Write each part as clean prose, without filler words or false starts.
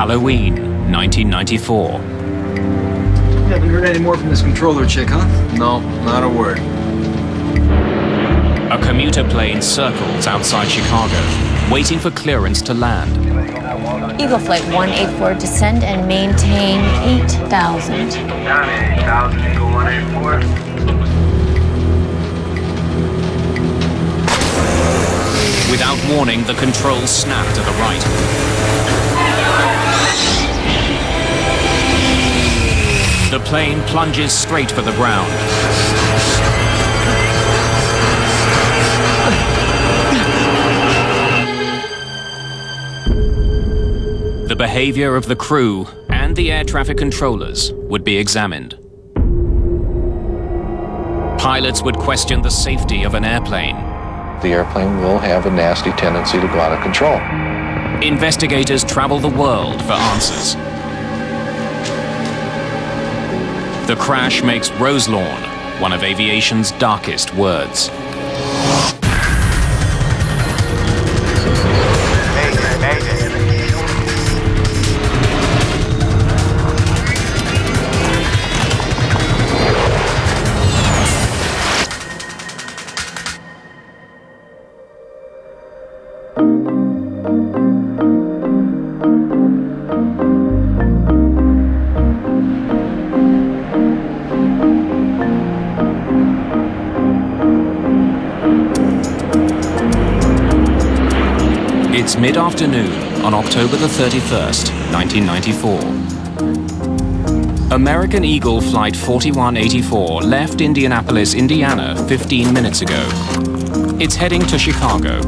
Halloween, 1994. You haven't heard any more from this controller chick, huh? No, not a word. A commuter plane circles outside Chicago, waiting for clearance to land. Eagle Flight 184, descend and maintain 8,000. Down 8,000, Eagle 184. Without warning, the controls snap to the right. The plane plunges straight for the ground. The behavior of the crew and the air traffic controllers would be examined. Pilots would question the safety of an airplane. The airplane will have a nasty tendency to go out of control. Investigators travel the world for answers. The crash makes Roselawn one of aviation's darkest words. It's mid-afternoon on October the 31st, 1994. American Eagle Flight 4184 left Indianapolis, Indiana 15 minutes ago. It's heading to Chicago.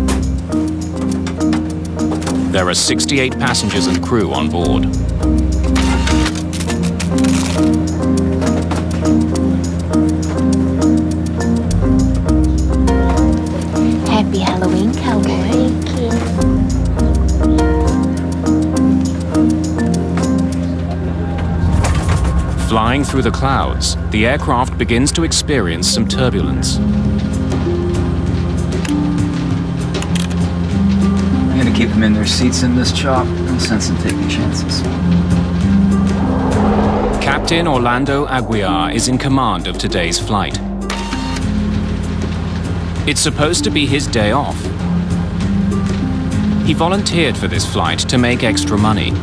There are 68 passengers and crew on board. Happy Halloween, cowboy. Flying through the clouds, the aircraft begins to experience some turbulence. I'm gonna keep them in their seats in this chop. No sense in taking chances. Captain Orlando Aguiar is in command of today's flight. It's supposed to be his day off. He volunteered for this flight to make extra money.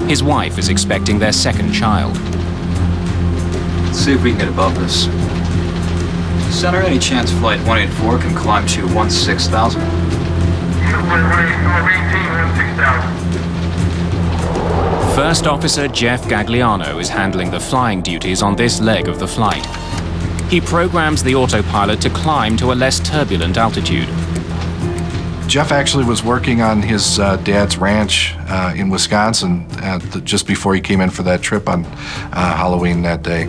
His wife is expecting their second child. Let's see if we can get above this. Center, any chance Flight 184 can climb to 16,000? First Officer Jeff Gagliano is handling the flying duties on this leg of the flight. He programs the autopilot to climb to a less turbulent altitude. Jeff actually was working on his dad's ranch in Wisconsin just before he came in for that trip on Halloween that day.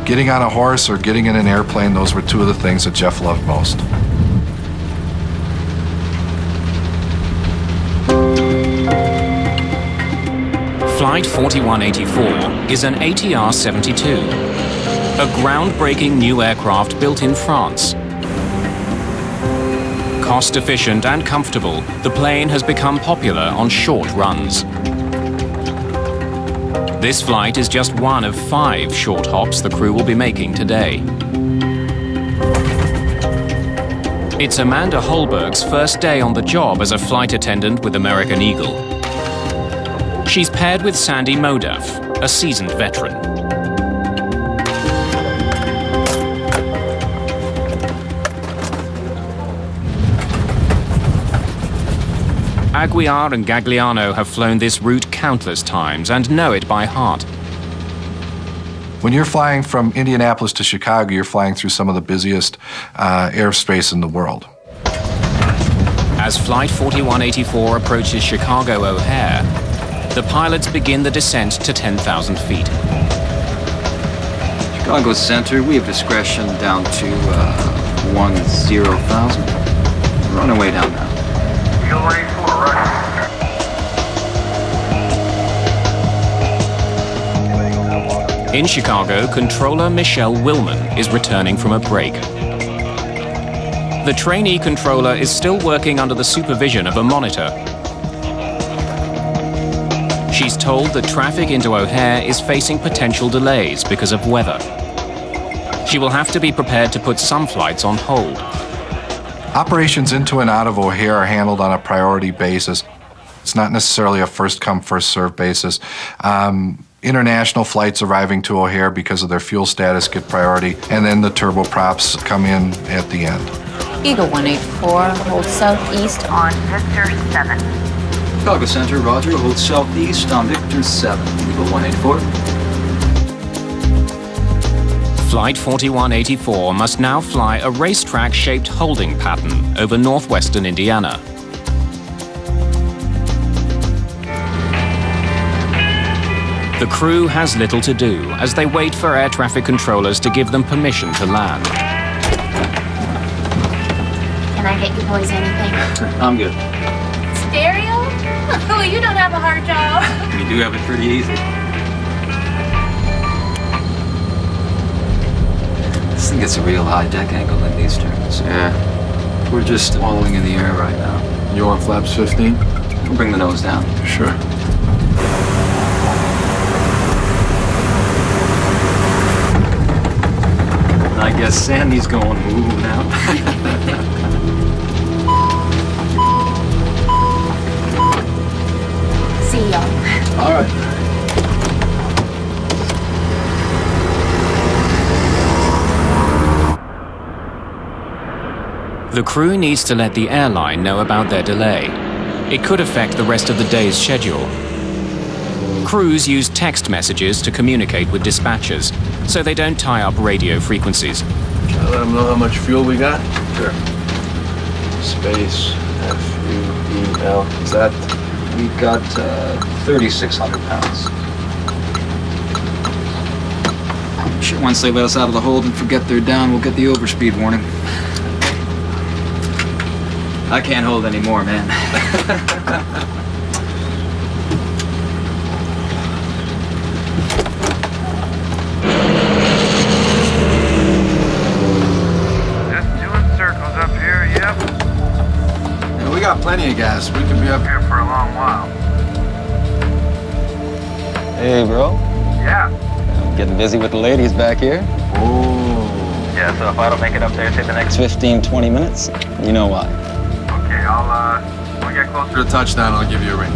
Getting on a horse or getting in an airplane, those were two of the things that Jeff loved most. Flight 4184 is an ATR-72, a groundbreaking new aircraft built in France. Cost-efficient and comfortable, the plane has become popular on short runs. This flight is just one of 5 short hops the crew will be making today. It's Amanda Holberg's first day on the job as a flight attendant with American Eagle. She's paired with Sandy Modaf, a seasoned veteran. Aguiar and Gagliano have flown this route countless times and know it by heart. When you're flying from Indianapolis to Chicago, you're flying through some of the busiest airspace in the world. As Flight 4184 approaches Chicago O'Hare, the pilots begin the descent to 10,000 feet. Chicago Center, we have discretion down to 10,000. We're on our way down now. Eagle 184, right. In Chicago, controller Michelle Willman is returning from a break. The trainee controller is still working under the supervision of a monitor. She's told that traffic into O'Hare is facing potential delays because of weather. She will have to be prepared to put some flights on hold. Operations into and out of O'Hare are handled on a priority basis. It's not necessarily a first-come, first-served basis. International flights arriving to O'Hare because of their fuel status get priority, and then the turboprops come in at the end. Eagle 184, hold southeast on Victor 7. Chicago Center, roger. Hold southeast on Victor 7. Eagle 184. Flight 4184 must now fly a racetrack-shaped holding pattern over northwestern Indiana. The crew has little to do as they wait for air traffic controllers to give them permission to land. Can I get you boys anything? I'm good. Stereo? Oh, you don't have a hard job. We do have it pretty easy. This thing gets a real high deck angle in these turns. Yeah. We're just wallowing in the air right now. You want flaps 15? We'll bring the nose down. Sure. I guess Sandy's going ooh now. See y'all. All right. The crew needs to let the airline know about their delay. It could affect the rest of the day's schedule. Crews use text messages to communicate with dispatchers, so they don't tie up radio frequencies. Should I let them know how much fuel we got? Sure. Space, F-U-E-L. Is that? We've got 3,600 pounds. Sure, once they let us out of the hold and forget they're down, we'll get the overspeed warning. I can't hold any more, man. Just doing circles up here, yep. Yeah, we got plenty of gas. We can be up here. Here for a long while. Hey, bro. Yeah. I'm getting busy with the ladies back here. Oh. Yeah, so if I don't make it up there, say the next... 15, 20 minutes. You know why. Okay, when we get closer To the touchdown, I'll give you a ring.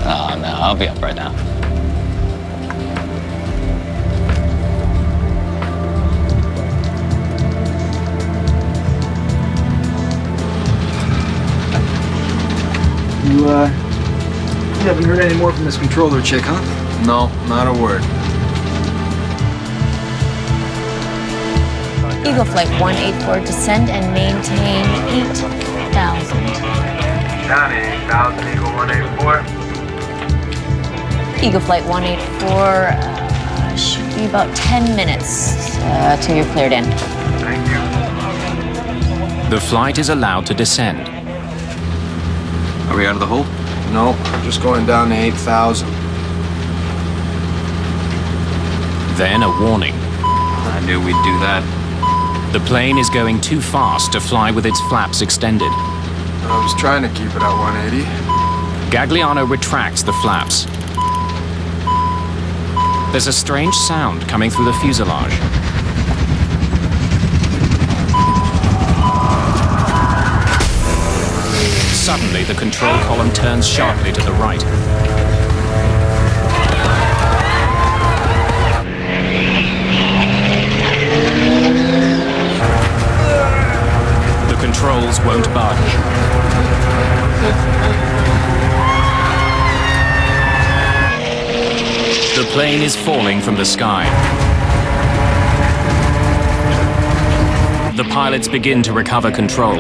Oh, no, I'll be up right now. You haven't heard any more from this controller chick, huh? No, not a word. Eagle Flight 184, descend and maintain 8,000. down 8,000, Eagle 184. Eagle Flight 184, should be about 10 minutes till you're cleared in. Thank you. The flight is allowed to descend. Are we out of the hole? No, just going down to 8,000. Then a warning. I knew we'd do that. The plane is going too fast to fly with its flaps extended. I was trying to keep it at 180. Gagliano retracts the flaps. There's a strange sound coming through the fuselage. Suddenly, the control column turns sharply to the right. The controls won't budge. The plane is falling from the sky. The pilots begin to recover control.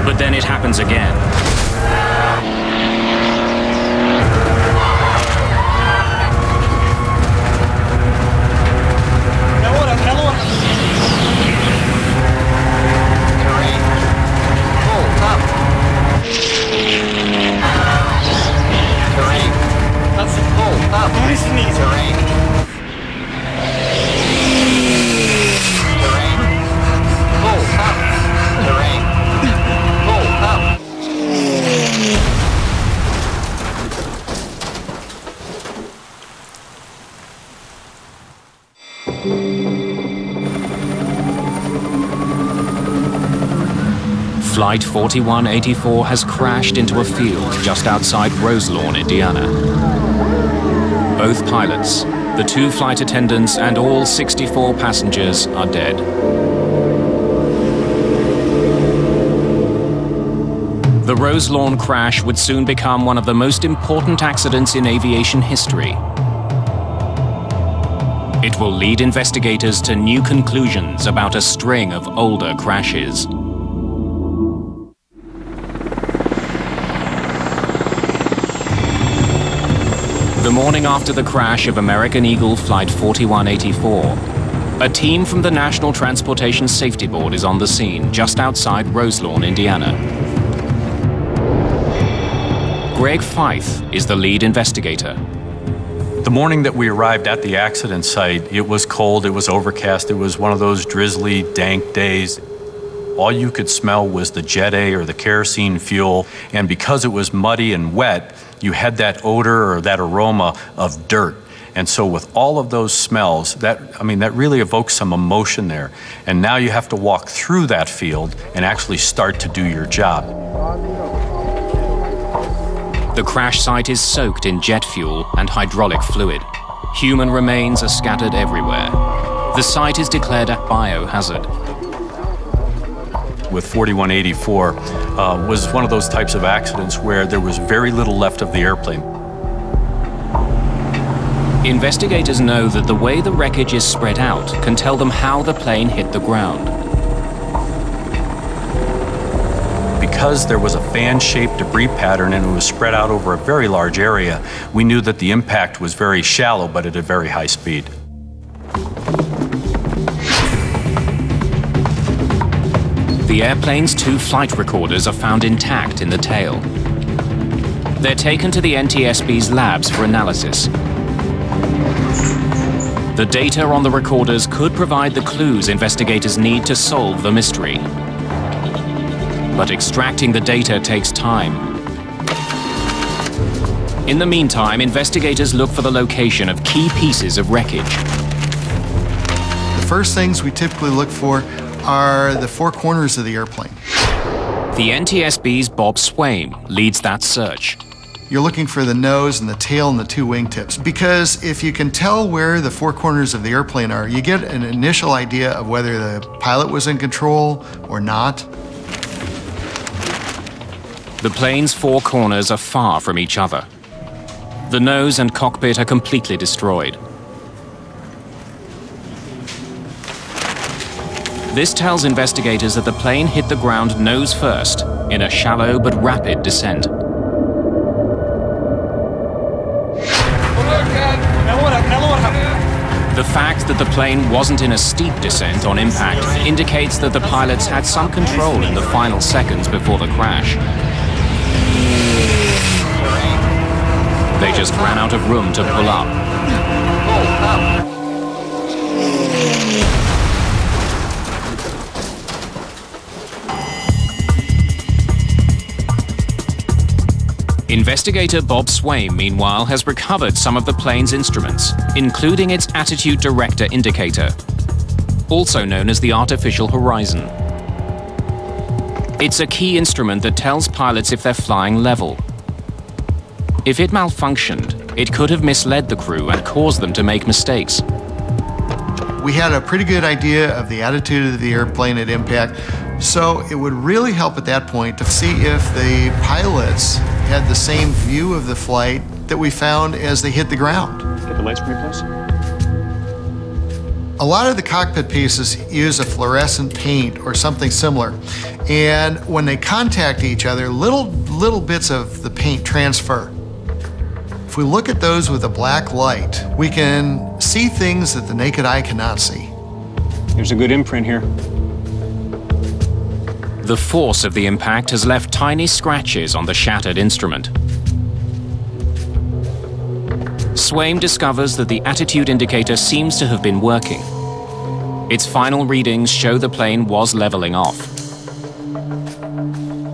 But then it happens again. Flight 4184 has crashed into a field just outside Roselawn, Indiana. Both pilots, the 2 flight attendants, and all 64 passengers are dead. The Roselawn crash would soon become one of the most important accidents in aviation history. It will lead investigators to new conclusions about a string of older crashes. The morning after the crash of American Eagle Flight 4184, a team from the National Transportation Safety Board is on the scene just outside Roselawn, Indiana. Greg Fife is the lead investigator. The morning that we arrived at the accident site, it was cold, it was overcast, it was one of those drizzly, dank days. All you could smell was the Jet A or the kerosene fuel, and because it was muddy and wet, you had that odor or that aroma of dirt. And so with all of those smells, that really evokes some emotion there. And now you have to walk through that field and actually start to do your job. The crash site is soaked in jet fuel and hydraulic fluid. Human remains are scattered everywhere. The site is declared a biohazard. With 4184 was one of those types of accidents where there was very little left of the airplane. Investigators know that the way the wreckage is spread out can tell them how the plane hit the ground. Because there was a fan-shaped debris pattern and it was spread out over a very large area, we knew that the impact was very shallow but at a very high speed. The airplane's 2 flight recorders are found intact in the tail. They're taken to the NTSB's labs for analysis. The data on the recorders could provide the clues investigators need to solve the mystery. But extracting the data takes time. In the meantime, investigators look for the location of key pieces of wreckage. The first things we typically look for are the 4 corners of the airplane. The NTSB's Bob Swaim leads that search. You're looking for the nose and the tail and the 2 wingtips, because if you can tell where the 4 corners of the airplane are, you get an initial idea of whether the pilot was in control or not. The plane's 4 corners are far from each other. The nose and cockpit are completely destroyed. This tells investigators that the plane hit the ground nose first in a shallow but rapid descent. The fact that the plane wasn't in a steep descent on impact indicates that the pilots had some control in the final seconds before the crash. They just ran out of room to pull up. Investigator Bob Swaim, meanwhile, has recovered some of the plane's instruments, including its attitude director indicator, also known as the artificial horizon. It's a key instrument that tells pilots if they're flying level. If it malfunctioned, it could have misled the crew and caused them to make mistakes. We had a pretty good idea of the attitude of the airplane at impact, so it would really help at that point to see if the pilots had the same view of the flight that we found as they hit the ground. Get the lights for me, please. A lot of the cockpit pieces use a fluorescent paint or something similar, and when they contact each other, little bits of the paint transfer. If we look at those with a black light, we can see things that the naked eye cannot see. There's a good imprint here. The force of the impact has left tiny scratches on the shattered instrument. Swaim discovers that the attitude indicator seems to have been working. Its final readings show the plane was leveling off.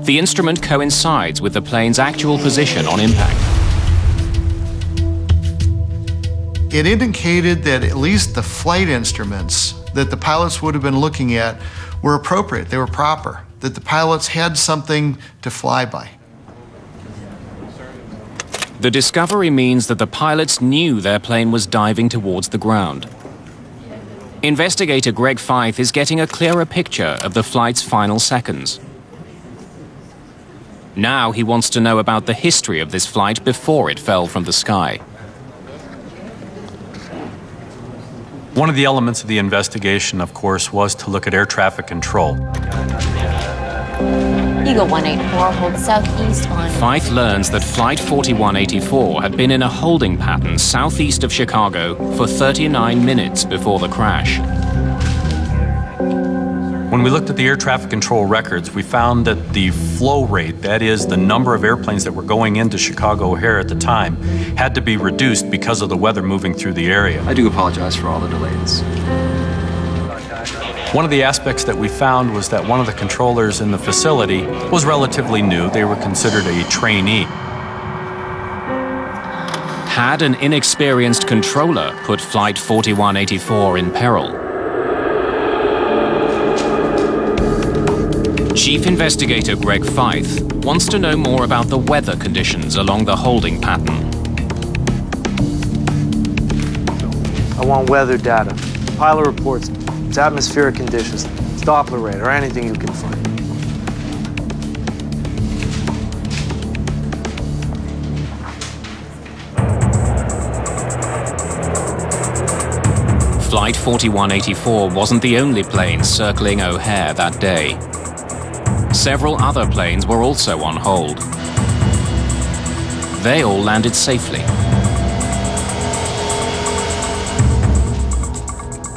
The instrument coincides with the plane's actual position on impact. It indicated that at least the flight instruments that the pilots would have been looking at were appropriate, they were proper. that the pilots had something to fly by. The discovery means that the pilots knew their plane was diving towards the ground. Investigator Greg Feith is getting a clearer picture of the flight's final seconds. Now he wants to know about the history of this flight before it fell from the sky. One of the elements of the investigation, of course, was to look at air traffic control. Eagle 184 holds southeast on... Feith learns that Flight 4184 had been in a holding pattern southeast of Chicago for 39 minutes before the crash. When we looked at the air traffic control records, we found that the flow rate, that is, the number of airplanes that were going into Chicago O'Hare at the time, had to be reduced because of the weather moving through the area. I do apologize for all the delays. One of the aspects that we found was that one of the controllers in the facility was relatively new. They were considered a trainee. Had an inexperienced controller put Flight 4184 in peril? Chief Investigator Greg Feith wants to know more about the weather conditions along the holding pattern. I want weather data, pilot reports, its atmospheric conditions, its Doppler radar, anything you can find. Flight 4184 wasn't the only plane circling O'Hare that day. Several other planes were also on hold. They all landed safely.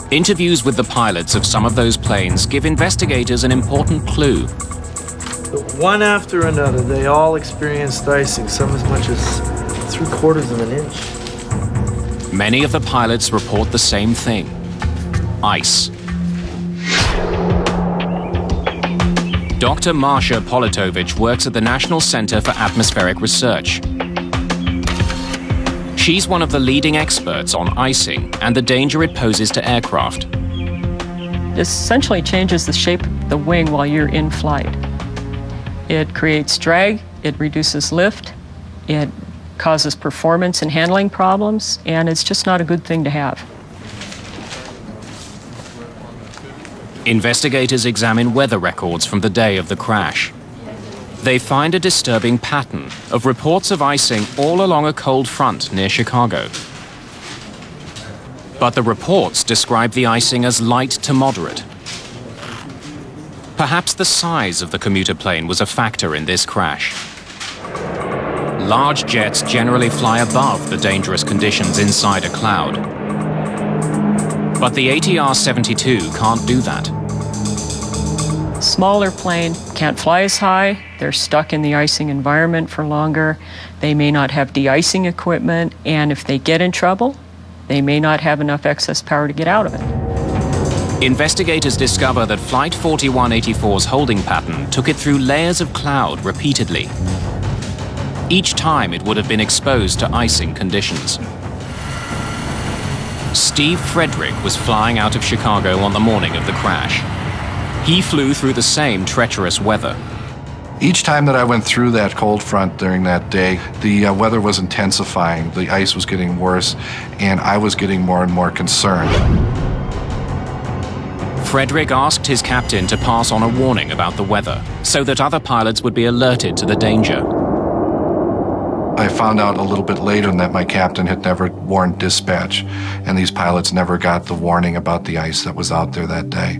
Interviews with the pilots of some of those planes give investigators an important clue. One after another, they all experienced icing, some as much as 3/4 of an inch. Many of the pilots report the same thing: ice. Dr. Marsha Politovich works at the National Center for Atmospheric Research. She's one of the leading experts on icing and the danger it poses to aircraft. It essentially changes the shape of the wing while you're in flight. It creates drag, it reduces lift, it causes performance and handling problems, and it's just not a good thing to have. Investigators examine weather records from the day of the crash. They find a disturbing pattern of reports of icing all along a cold front near Chicago. But the reports describe the icing as light to moderate. Perhaps the size of the commuter plane was a factor in this crash. Large jets generally fly above the dangerous conditions inside a cloud. But the ATR-72 can't do that. Smaller plane can't fly as high, they're stuck in the icing environment for longer, they may not have de-icing equipment, and if they get in trouble, they may not have enough excess power to get out of it. Investigators discover that Flight 4184's holding pattern took it through layers of cloud repeatedly. Each time it would have been exposed to icing conditions. Steve Frederick was flying out of Chicago on the morning of the crash. He flew through the same treacherous weather. Each time that I went through that cold front during that day, the weather was intensifying, the ice was getting worse, and I was getting more and more concerned. Frederick asked his captain to pass on a warning about the weather, so that other pilots would be alerted to the danger. I found out a little bit later that my captain had never warned dispatch, and these pilots never got the warning about the ice that was out there that day.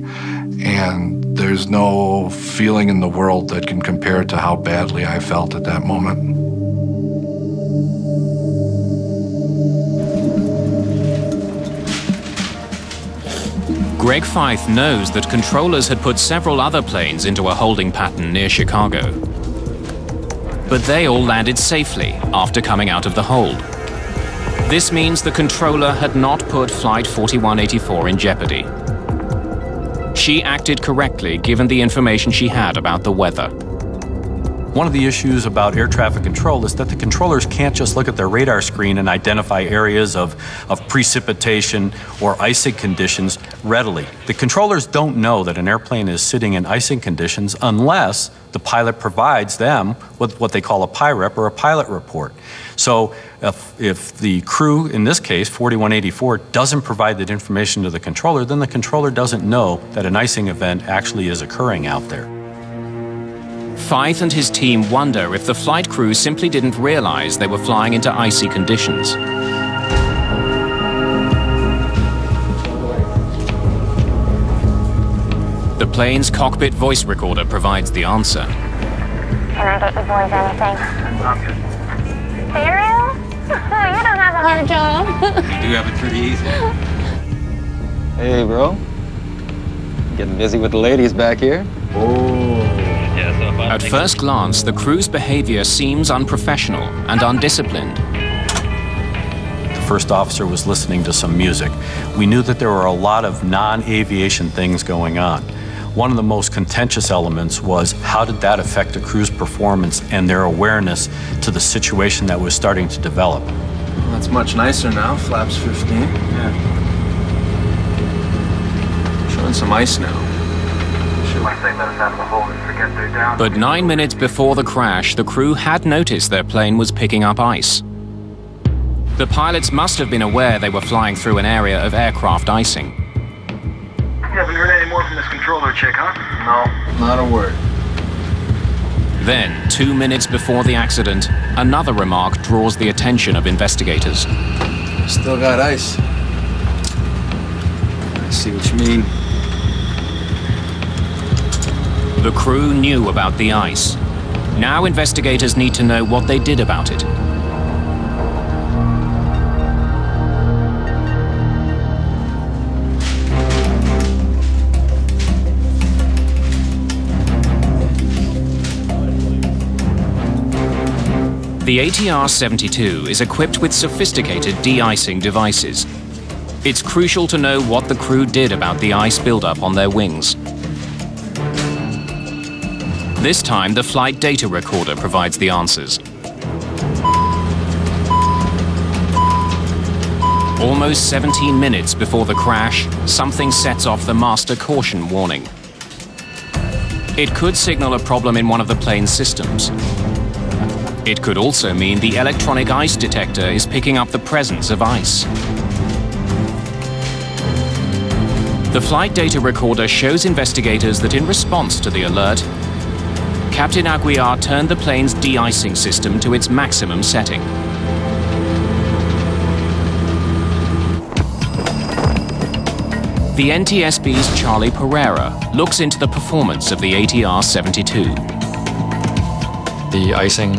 And there's no feeling in the world that can compare to how badly I felt at that moment. Greg Feith knows that controllers had put several other planes into a holding pattern near Chicago. But they all landed safely after coming out of the hold. This means the controller had not put Flight 4184 in jeopardy. She acted correctly given the information she had about the weather. One of the issues about air traffic control is that the controllers can't just look at their radar screen and identify areas of precipitation or icing conditions readily. The controllers don't know that an airplane is sitting in icing conditions unless the pilot provides them with what they call a PIREP or a pilot report. So if the crew, in this case 4184, doesn't provide that information to the controller, then the controller doesn't know that an icing event actually is occurring out there. Fythe and his team wonder if the flight crew simply didn't realize they were flying into icy conditions. The plane's cockpit voice recorder provides the answer. Can I get you boys anything? I'm good. Cereal? You don't have a hard job. You do have it pretty easy. Hey, bro. Getting busy with the ladies back here? At first glance, the crew's behavior seems unprofessional and undisciplined. The first officer was listening to some music. We knew that there were a lot of non-aviation things going on. One of the most contentious elements was how did that affect the crew's performance and their awareness to the situation that was starting to develop. Well, that's much nicer now, flaps 15. Yeah. Showing some ice now. Once they let us out of the hole and forget they're down. But 9 minutes before the crash, the crew had noticed their plane was picking up ice. The pilots must have been aware they were flying through an area of aircraft icing. You haven't heard any more from this controller chick, huh? No, not a word. Then, 2 minutes before the accident, another remark draws the attention of investigators. Still got ice. I see what you mean. The crew knew about the ice. Now investigators need to know what they did about it. The ATR-72 is equipped with sophisticated de-icing devices. It's crucial to know what the crew did about the ice buildup on their wings. This time, the flight data recorder provides the answers. Almost 17 minutes before the crash, something sets off the master caution warning. It could signal a problem in one of the plane's systems. It could also mean the electronic ice detector is picking up the presence of ice. The flight data recorder shows investigators that in response to the alert, Captain Aguiar turned the plane's de-icing system to its maximum setting. The NTSB's Charlie Pereira looks into the performance of the ATR-72. The icing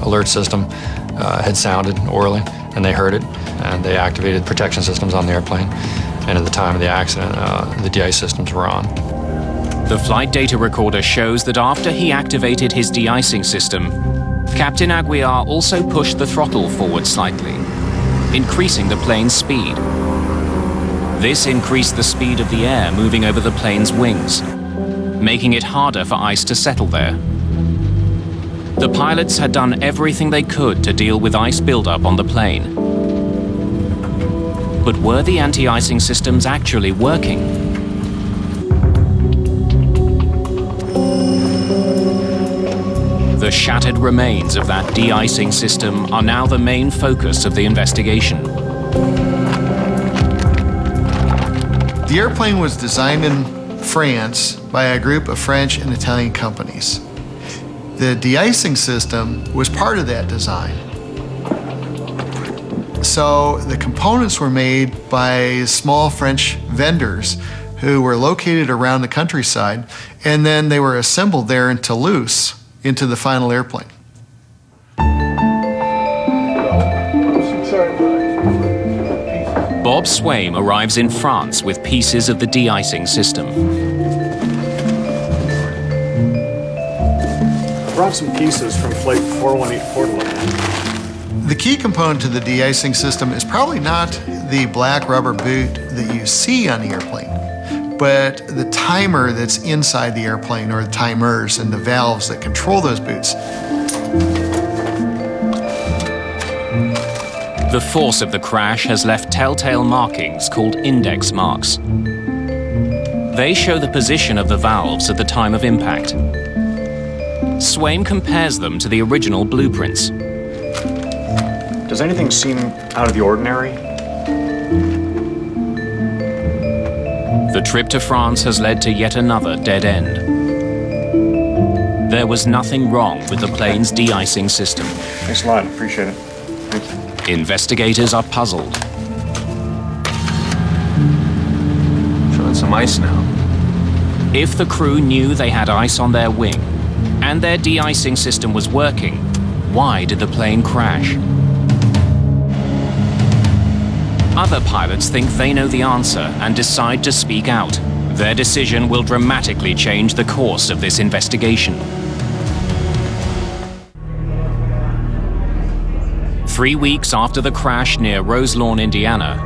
alert system had sounded orally, and they heard it, and they activated protection systems on the airplane. And at the time of the accident, the de-ice systems were on. The flight data recorder shows that after he activated his de-icing system, Captain Aguiar also pushed the throttle forward slightly, increasing the plane's speed. This increased the speed of the air moving over the plane's wings, making it harder for ice to settle there. The pilots had done everything they could to deal with ice buildup on the plane. But were the anti-icing systems actually working? The shattered remains of that de-icing system are now the main focus of the investigation. The airplane was designed in France by a group of French and Italian companies. The de-icing system was part of that design. So the components were made by small French vendors who were located around the countryside, and then they were assembled there in Toulouse into the final airplane. Bob Swaim arrives in France with pieces of the de-icing system. I brought some pieces from Flight 4184 to look at. The key component to the de-icing system is probably not the black rubber boot that you see on the airplane, but the timer that's inside the airplane, or the timers and the valves that control those boots. The force of the crash has left telltale markings called index marks. They show the position of the valves at the time of impact. Swaim compares them to the original blueprints. Does anything seem out of the ordinary? The trip to France has led to yet another dead end. There was nothing wrong with the plane's de-icing system. Thanks a lot, appreciate it. Thank you. Investigators are puzzled. Showing some ice now. If the crew knew they had ice on their wing and their de-icing system was working, why did the plane crash? Other pilots think they know the answer and decide to speak out. Their decision will dramatically change the course of this investigation. 3 weeks after the crash near Roselawn, Indiana,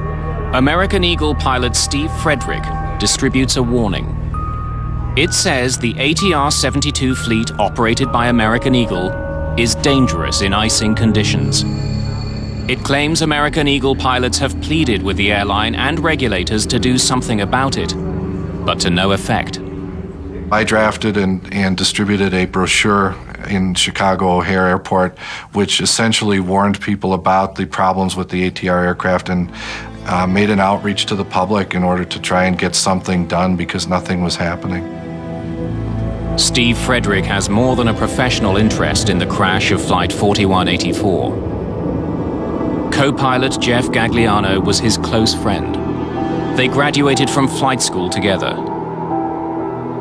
American Eagle pilot Steve Frederick distributes a warning. It says the ATR-72 fleet operated by American Eagle is dangerous in icing conditions. It claims American Eagle pilots have pleaded with the airline and regulators to do something about it, but to no effect. I drafted and distributed a brochure in Chicago O'Hare Airport, which essentially warned people about the problems with the ATR aircraft and made an outreach to the public in order to try and get something done because nothing was happening. Steve Frederick has more than a professional interest in the crash of Flight 4184. Co-pilot Jeff Gagliano was his close friend. They graduated from flight school together.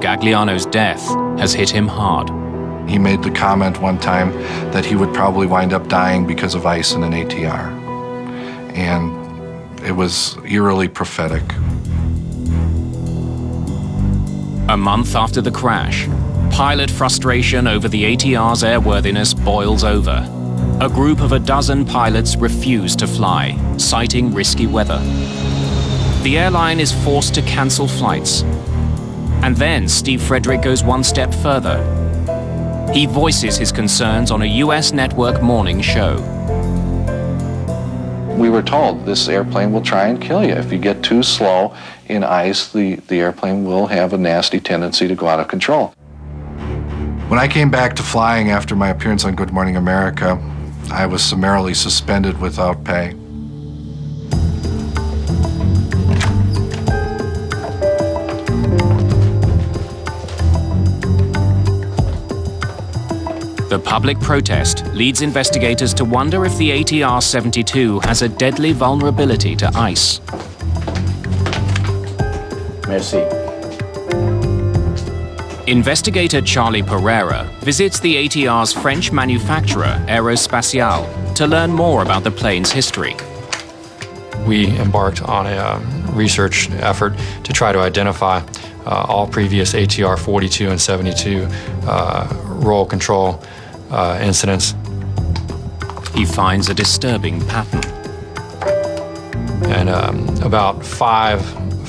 Gagliano's death has hit him hard. He made the comment one time that he would probably wind up dying because of ice in an ATR. And it was eerily prophetic. A month after the crash, pilot frustration over the ATR's airworthiness boils over. A group of a dozen pilots refuse to fly, citing risky weather. The airline is forced to cancel flights. And then Steve Frederick goes one step further. He voices his concerns on a US network morning show. We were told this airplane will try and kill you. If you get too slow in ice, the airplane will have a nasty tendency to go out of control. When I came back to flying after my appearance on Good Morning America, I was summarily suspended without pay. The public protest leads investigators to wonder if the ATR-72 has a deadly vulnerability to ice. Merci. Investigator Charlie Pereira visits the ATR's French manufacturer, Aerospatiale, to learn more about the plane's history. We embarked on a research effort to try to identify all previous ATR 42 and 72 roll control incidents. He finds a disturbing pattern. And about five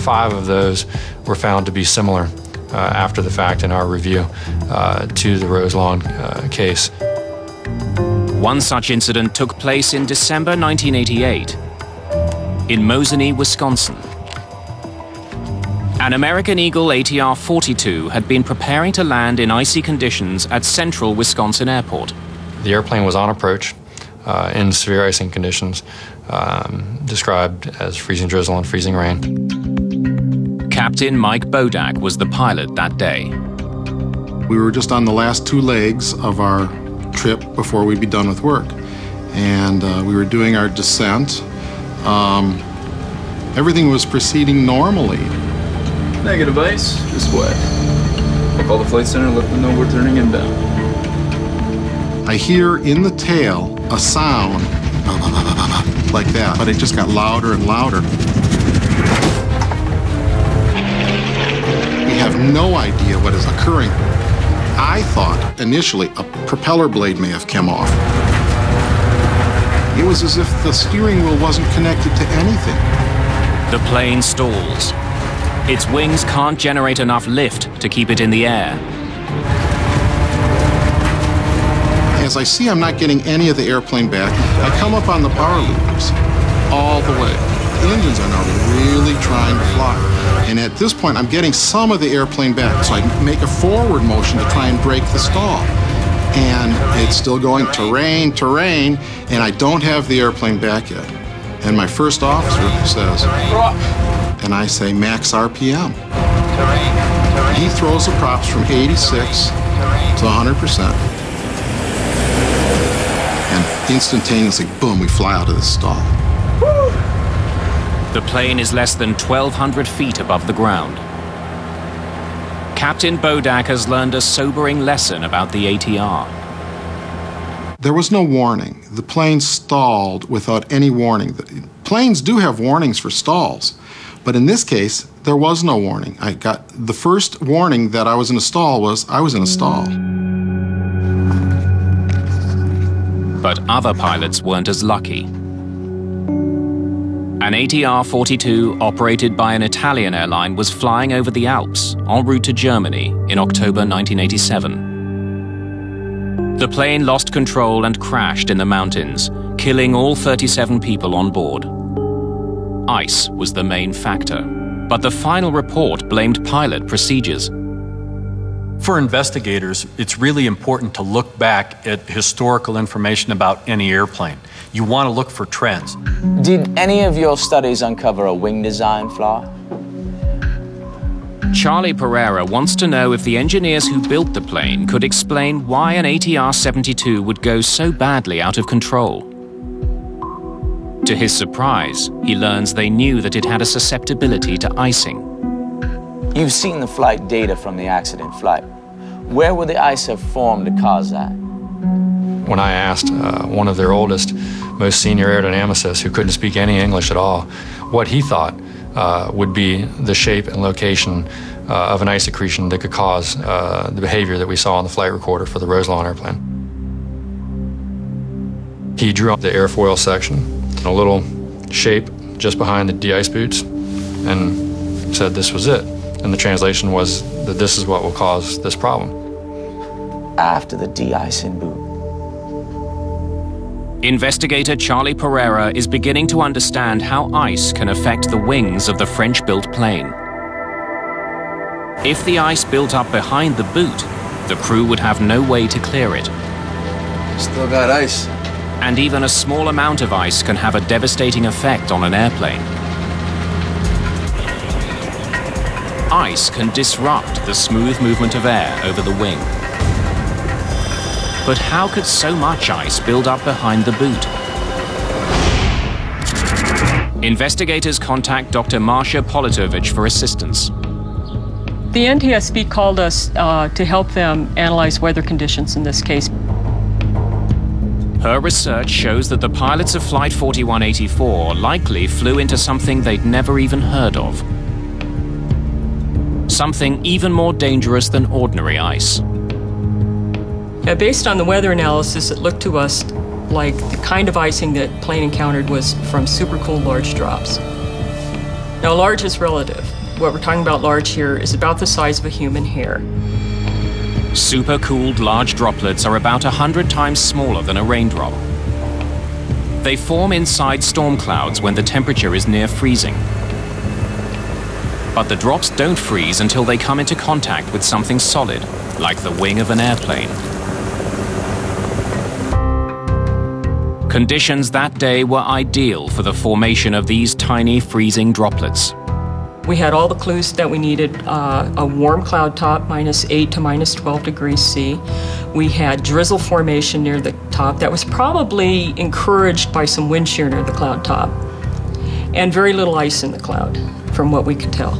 of those were found to be similar after the fact in our review to the Roselawn case. One such incident took place in December 1988 in Mosinee, Wisconsin. An American Eagle ATR 42 had been preparing to land in icy conditions at Central Wisconsin Airport. The airplane was on approach in severe icing conditions, described as freezing drizzle and freezing rain. Captain Mike Bodak was the pilot that day. We were just on the last two legs of our trip before we'd be done with work. And we were doing our descent. Everything was proceeding normally. Negative ice, just wet. I'll call the flight center and let them know we're turning inbound. I hear in the tail a sound like that, but it just got louder and louder. We have no idea what is occurring. I thought initially a propeller blade may have come off. It was as if the steering wheel wasn't connected to anything. The plane stalls. Its wings can't generate enough lift to keep it in the air. As I see I'm not getting any of the airplane back, I come up on the power levers all the way. The engines are now really trying to fly. And at this point, I'm getting some of the airplane back, so I make a forward motion to try and break the stall. And it's still going terrain, terrain, and I don't have the airplane back yet. And my first officer says, and I say max RPM. He throws the props from 86 to 100%. And instantaneously, boom, we fly out of the stall. The plane is less than 1,200 feet above the ground. Captain Bodak has learned a sobering lesson about the ATR. There was no warning. The plane stalled without any warning. Planes do have warnings for stalls, but in this case, there was no warning. I got the first warning that I was in a stall was I was in a stall. But other pilots weren't as lucky. An ATR-42 operated by an Italian airline was flying over the Alps en route to Germany in October 1987. The plane lost control and crashed in the mountains, killing all 37 people on board. Ice was the main factor, but the final report blamed pilot procedures. For investigators, it's really important to look back at historical information about any airplane. You want to look for trends. Did any of your studies uncover a wing design flaw? Charlie Pereira wants to know if the engineers who built the plane could explain why an ATR-72 would go so badly out of control. To his surprise, he learns they knew that it had a susceptibility to icing. You've seen the flight data from the accident flight. Where would the ice have formed to cause that? When I asked one of their oldest, most senior aerodynamicists who couldn't speak any English at all, what he thought would be the shape and location of an ice accretion that could cause the behavior that we saw on the flight recorder for the Roselawn airplane. He drew up the airfoil section, a little shape just behind the de-ice boots, and said this was it. And the translation was that this is what will cause this problem. After the de-icing boot. Investigator Charlie Pereira is beginning to understand how ice can affect the wings of the French-built plane. If the ice built up behind the boot, the crew would have no way to clear it. Still got ice. And even a small amount of ice can have a devastating effect on an airplane. Ice can disrupt the smooth movement of air over the wing. But how could so much ice build up behind the boot? Investigators contact Dr. Marcia Politovich for assistance. The NTSB called us to help them analyze weather conditions in this case. Her research shows that the pilots of Flight 4184 likely flew into something they'd never even heard of. Something even more dangerous than ordinary ice. Now, based on the weather analysis, it looked to us like the kind of icing that plane encountered was from supercooled large drops. Now, large is relative. What we're talking about large here is about the size of a human hair. Supercooled large droplets are about 100 times smaller than a raindrop. They form inside storm clouds when the temperature is near freezing. But the drops don't freeze until they come into contact with something solid, like the wing of an airplane. Conditions that day were ideal for the formation of these tiny freezing droplets. We had all the clues that we needed, a warm cloud top, -8 to -12 degrees C. We had drizzle formation near the top that was probably encouraged by some wind shear near the cloud top, and very little ice in the cloud, from what we could tell.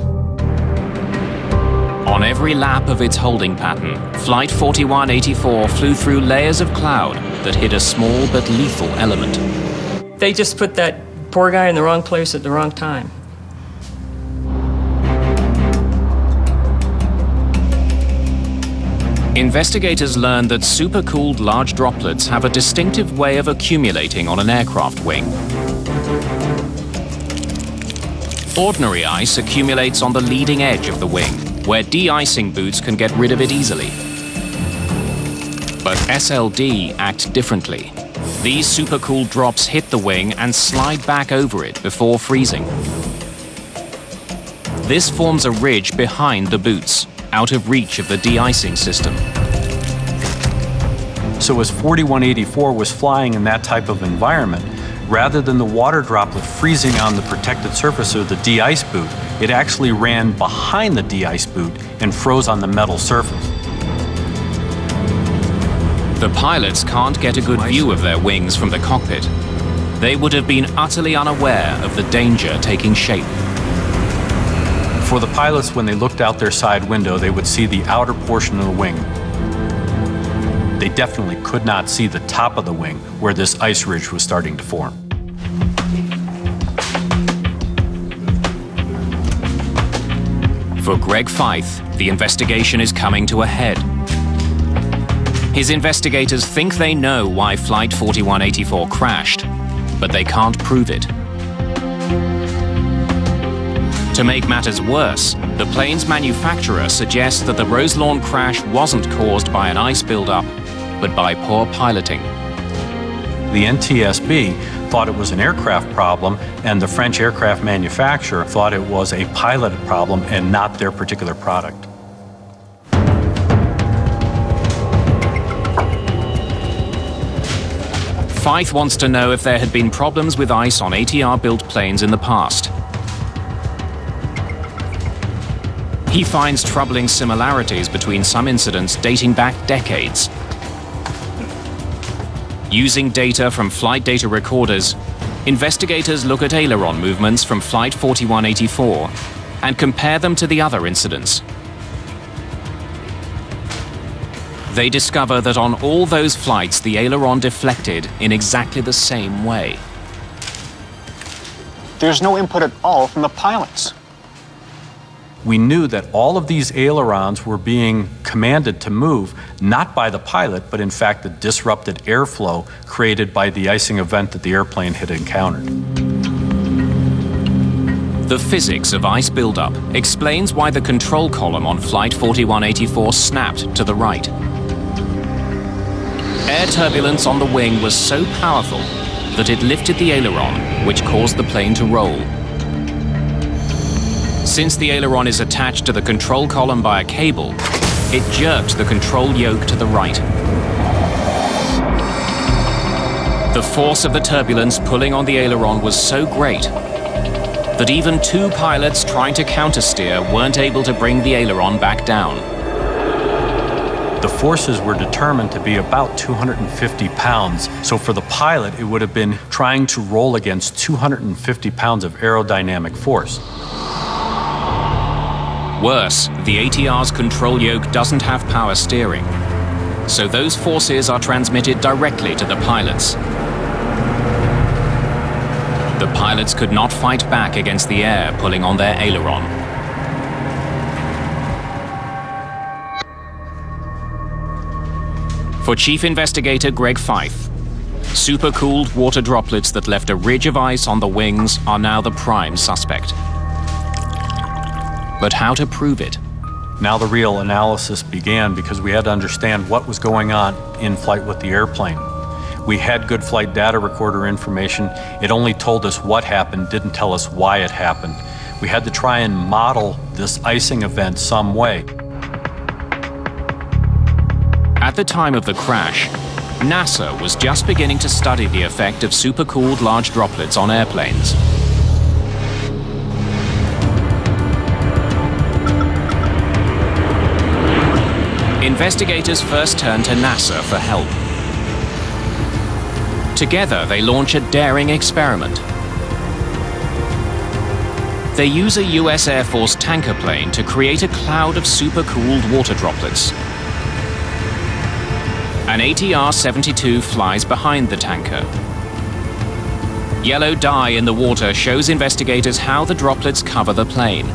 On every lap of its holding pattern, Flight 4184 flew through layers of cloud that hid a small but lethal element. They just put that poor guy in the wrong place at the wrong time. Investigators learned that supercooled large droplets have a distinctive way of accumulating on an aircraft wing. Ordinary ice accumulates on the leading edge of the wing, where de-icing boots can get rid of it easily. But SLD act differently. These supercooled drops hit the wing and slide back over it before freezing. This forms a ridge behind the boots, out of reach of the de-icing system. So as 4184 was flying in that type of environment, rather than the water droplet freezing on the protected surface of the de-ice boot, it actually ran behind the de-ice boot and froze on the metal surface. The pilots can't get a good view of their wings from the cockpit. They would have been utterly unaware of the danger taking shape. For the pilots, when they looked out their side window, they would see the outer portion of the wing. They definitely could not see the top of the wing where this ice ridge was starting to form. For Greg Feith, the investigation is coming to a head. His investigators think they know why Flight 4184 crashed, but they can't prove it. To make matters worse, the plane's manufacturer suggests that the Roselawn crash wasn't caused by an ice buildup, but by poor piloting. The NTSB thought it was an aircraft problem, and the French aircraft manufacturer thought it was a pilot problem and not their particular product. Feith wants to know if there had been problems with ice on ATR-built planes in the past. He finds troubling similarities between some incidents dating back decades. Using data from flight data recorders, investigators look at aileron movements from Flight 4184 and compare them to the other incidents. They discover that on all those flights, the aileron deflected in exactly the same way. There's no input at all from the pilots. We knew that all of these ailerons were being commanded to move, not by the pilot, but in fact the disrupted airflow created by the icing event that the airplane had encountered. The physics of ice buildup explains why the control column on Flight 4184 snapped to the right. Air turbulence on the wing was so powerful that it lifted the aileron, which caused the plane to roll. Since the aileron is attached to the control column by a cable, it jerked the control yoke to the right. The force of the turbulence pulling on the aileron was so great that even two pilots trying to countersteer weren't able to bring the aileron back down. The forces were determined to be about 250 pounds, so for the pilot it would have been trying to roll against 250 pounds of aerodynamic force. Worse, the ATR's control yoke doesn't have power steering, so those forces are transmitted directly to the pilots. The pilots could not fight back against the air pulling on their aileron. For Chief Investigator Greg Feith, supercooled water droplets that left a ridge of ice on the wings are now the prime suspect. But how to prove it? Now the real analysis began because we had to understand what was going on in flight with the airplane. We had good flight data recorder information. It only told us what happened, didn't tell us why it happened. We had to try and model this icing event some way. At the time of the crash, NASA was just beginning to study the effect of supercooled large droplets on airplanes. Investigators first turned to NASA for help. Together, they launch a daring experiment. They use a US Air Force tanker plane to create a cloud of supercooled water droplets. An ATR-72 flies behind the tanker. Yellow dye in the water shows investigators how the droplets cover the plane.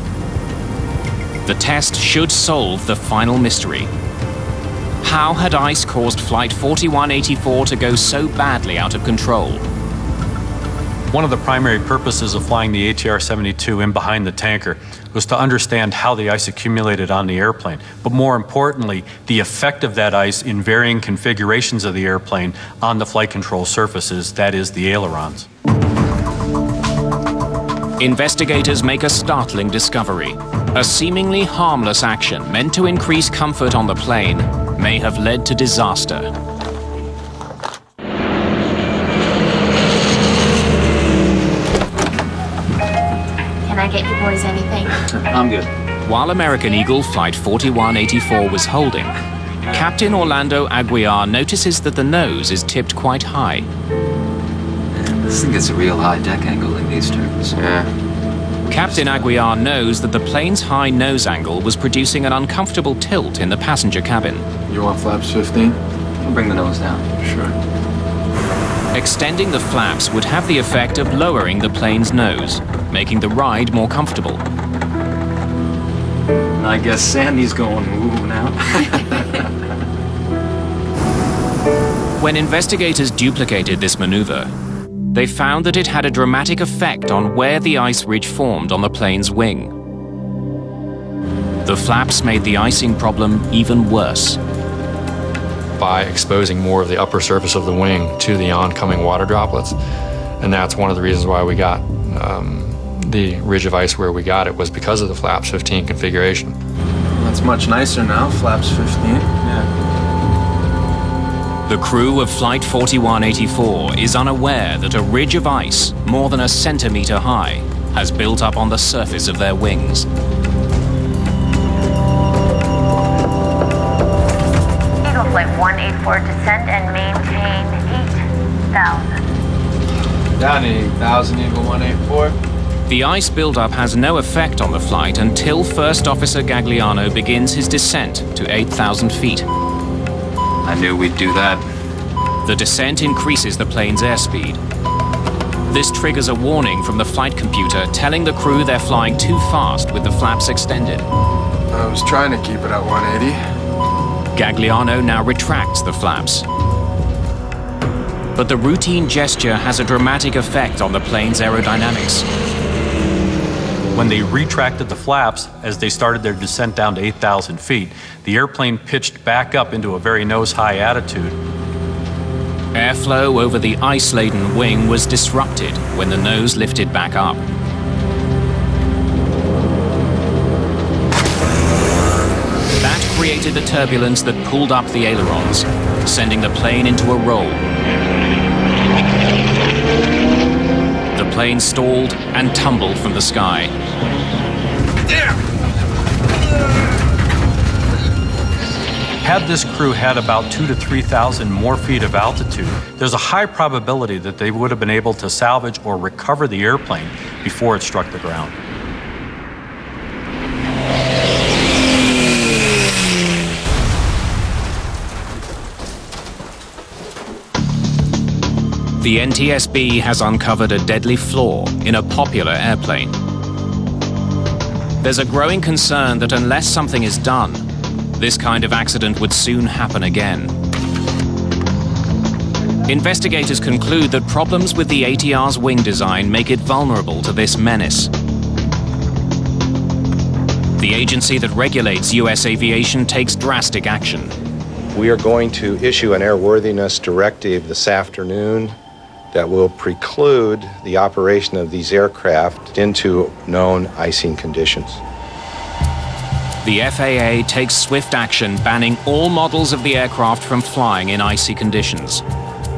The test should solve the final mystery. How had ice caused Flight 4184 to go so badly out of control? One of the primary purposes of flying the ATR-72 in behind the tanker was to understand how the ice accumulated on the airplane, but more importantly, the effect of that ice in varying configurations of the airplane on the flight control surfaces, that is, the ailerons. Investigators make a startling discovery. A seemingly harmless action meant to increase comfort on the plane may have led to disaster. Can I get you boys anything? I'm good. While American Eagle Flight 4184 was holding, Captain Orlando Aguiar notices that the nose is tipped quite high. This thing gets a real high deck angle in these turbines. Yeah. Captain Aguiar knows that the plane's high nose angle was producing an uncomfortable tilt in the passenger cabin. You want flaps 15? We'll bring the nose down. Sure. Extending the flaps would have the effect of lowering the plane's nose, making the ride more comfortable. I guess Sandy's going ooh now. When investigators duplicated this maneuver, they found that it had a dramatic effect on where the ice ridge formed on the plane's wing. The flaps made the icing problem even worse. By exposing more of the upper surface of the wing to the oncoming water droplets. And that's one of the reasons why we got the ridge of ice where we got it, was because of the flaps 15 configuration. That's much nicer now, flaps 15. Yeah. The crew of Flight 4184 is unaware that a ridge of ice, more than a centimeter high, has built up on the surface of their wings. Eagle Flight 184, descend and maintain 8,000. Down to 8,000, Eagle 184. The ice buildup has no effect on the flight until First Officer Gagliano begins his descent to 8,000 feet. I knew we'd do that. The descent increases the plane's airspeed. This triggers a warning from the flight computer telling the crew they're flying too fast with the flaps extended. I was trying to keep it at 180. Gagliano now retracts the flaps. But the routine gesture has a dramatic effect on the plane's aerodynamics. When they retracted the flaps as they started their descent down to 8,000 feet, the airplane pitched back up into a very nose-high attitude. Airflow over the ice-laden wing was disrupted when the nose lifted back up. That created the turbulence that pulled up the ailerons, sending the plane into a roll. The plane stalled and tumbled from the sky. Had this crew had about 2,000 to 3,000 more feet of altitude, there's a high probability that they would have been able to salvage or recover the airplane before it struck the ground. The NTSB has uncovered a deadly flaw in a popular airplane. There's a growing concern that unless something is done, this kind of accident would soon happen again. Investigators conclude that problems with the ATR's wing design make it vulnerable to this menace. The agency that regulates U.S. aviation takes drastic action. We are going to issue an airworthiness directive this afternoon that will preclude the operation of these aircraft into known icing conditions. The FAA takes swift action, banning all models of the aircraft from flying in icy conditions.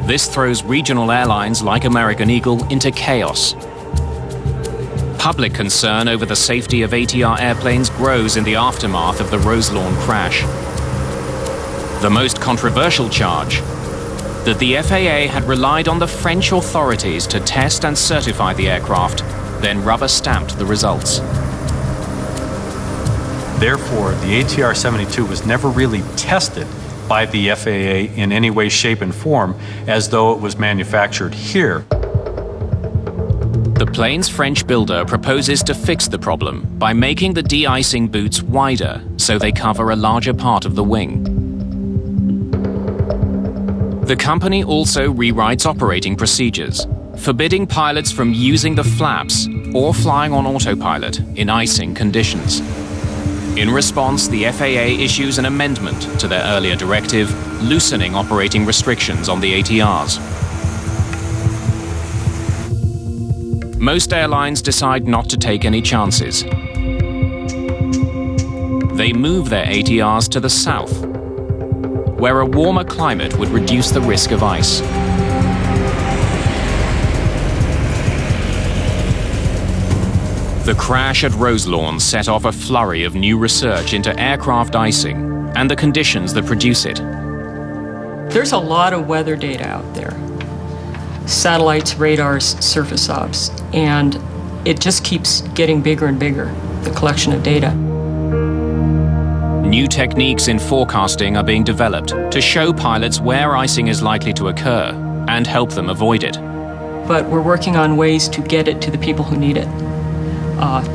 This throws regional airlines like American Eagle into chaos. Public concern over the safety of ATR airplanes grows in the aftermath of the Roselawn crash. The most controversial charge: that the FAA had relied on the French authorities to test and certify the aircraft, then rubber-stamped the results. Therefore, the ATR-72 was never really tested by the FAA in any way, shape, and form as though it was manufactured here. The plane's French builder proposes to fix the problem by making the de-icing boots wider so they cover a larger part of the wing. The company also rewrites operating procedures, forbidding pilots from using the flaps or flying on autopilot in icing conditions. In response, the FAA issues an amendment to their earlier directive, loosening operating restrictions on the ATRs. Most airlines decide not to take any chances. They move their ATRs to the south, where a warmer climate would reduce the risk of ice. The crash at Roselawn set off a flurry of new research into aircraft icing and the conditions that produce it. There's a lot of weather data out there. Satellites, radars, surface obs, and it just keeps getting bigger and bigger, the collection of data. New techniques in forecasting are being developed to show pilots where icing is likely to occur and help them avoid it. But we're working on ways to get it to the people who need it.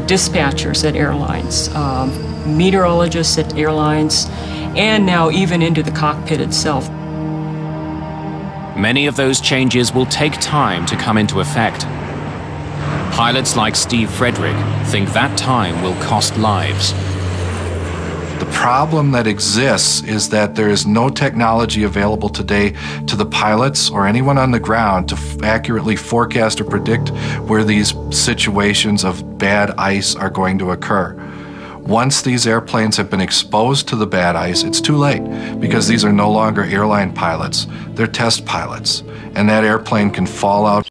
Dispatchers at airlines, meteorologists at airlines, and now even into the cockpit itself. Many of those changes will take time to come into effect. Pilots like Steve Frederick think that time will cost lives. The problem that exists is that there is no technology available today to the pilots or anyone on the ground to accurately forecast or predict where these situations of bad ice are going to occur. Once these airplanes have been exposed to the bad ice, it's too late because these are no longer airline pilots, they're test pilots, and that airplane can fall out